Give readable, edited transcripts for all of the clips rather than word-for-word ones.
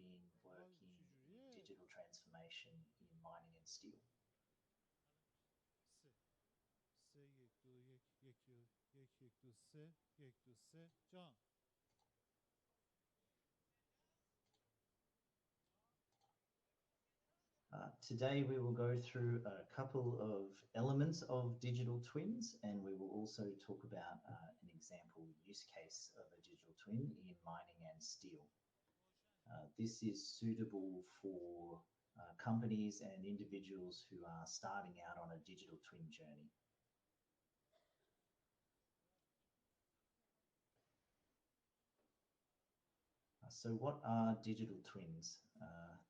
been working in digital transformation in mining and steel. 3 1 2 1 1 1 1 2 3 1 2 3 John. Today we will go through a couple of elements of digital twins, and we will also talk about an example use case of a digital twin in mining and steel. This is suitable for companies and individuals who are starting out on a digital twin journey. So what are digital twins?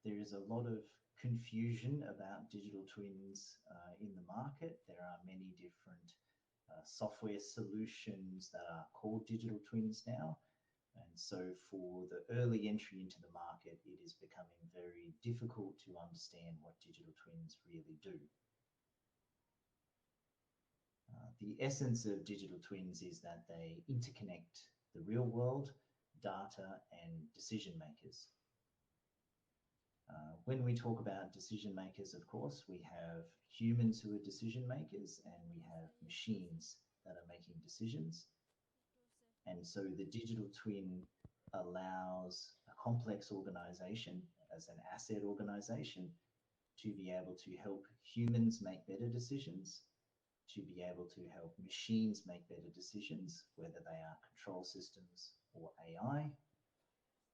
There is a lot of confusion about digital twins in the market. There are many different software solutions that are called digital twins now. And so for the early entry into the market, it is becoming very difficult to understand what digital twins really do. The essence of digital twins is that they interconnect the real world, data, and decision makers. When we talk about decision makers, of course, we have humans who are decision makers and we have machines that are making decisions. And so the digital twin allows a complex organization as an asset organization to be able to help humans make better decisions, to be able to help machines make better decisions, whether they are control systems or AI,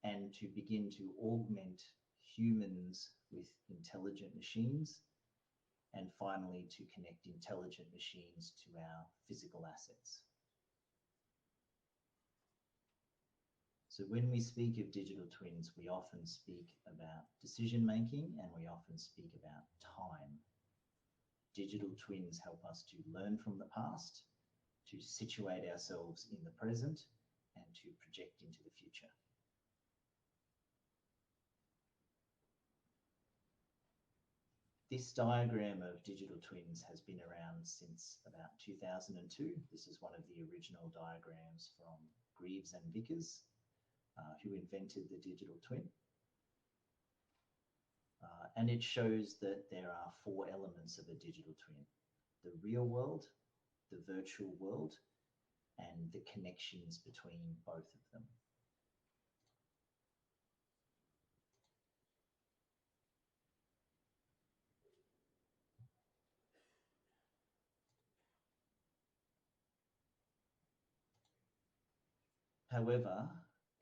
and to begin to augment humans with intelligent machines, and finally to connect intelligent machines to our physical assets. So when we speak of digital twins, we often speak about decision making and we often speak about time. Digital twins help us to learn from the past, to situate ourselves in the present, and to project into the future. This diagram of digital twins has been around since about 2002. This is one of the original diagrams from Greaves and Vickers, who invented the digital twin. And it shows that there are 4 elements of a digital twin: the real world, the virtual world, and the connections between both of them. However,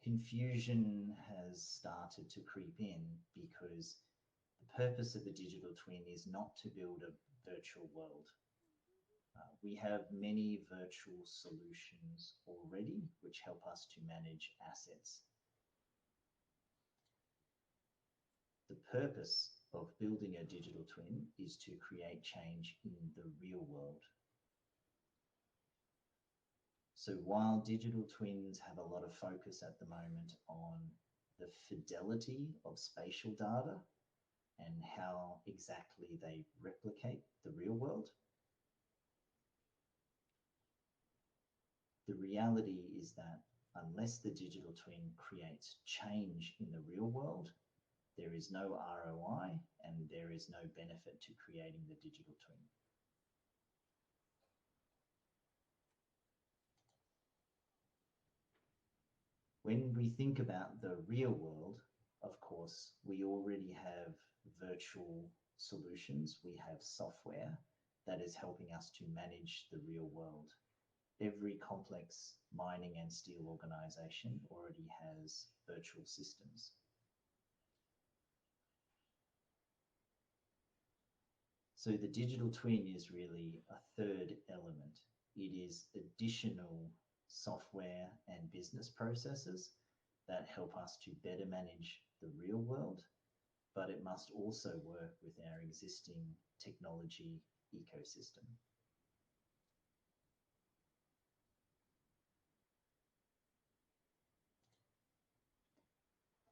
confusion has started to creep in because the purpose of a digital twin is not to build a virtual world. We have many virtual solutions already which help us to manage assets. The purpose of building a digital twin is to create change in the real world. So while digital twins have a lot of focus at the moment on the fidelity of spatial data and how exactly they replicate the real world, the reality is that unless the digital twin creates change in the real world, there is no ROI and there is no benefit to creating the digital twin. When we think about the real world, of course, we already have virtual solutions. We have software that is helping us to manage the real world. Every complex mining and steel organization already has virtual systems. So the digital twin is really a third element. It is additional software and business processes that help us to better manage the real world, but it must also work with our existing technology ecosystem.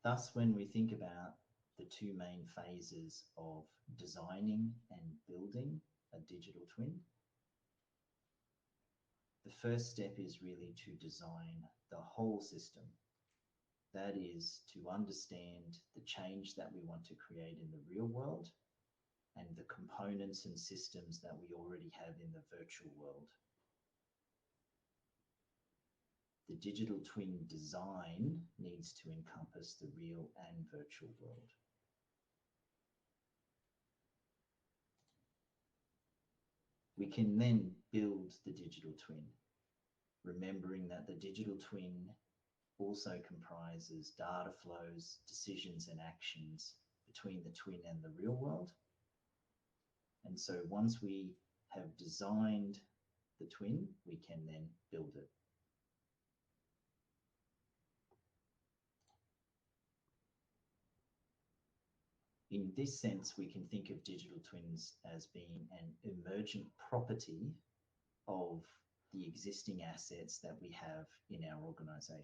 Thus, when we think about the 2 main phases of designing and building a digital twin, the first step is really to design the whole system. That is to understand the change that we want to create in the real world and the components and systems that we already have in the virtual world. The digital twin design needs to encompass the real and virtual world. We can then build the digital twin, remembering that the digital twin also comprises data flows, decisions, and actions between the twin and the real world. And so once we have designed the twin, we can then build it. In this sense, we can think of digital twins as being an emergent property of the existing assets that we have in our organization.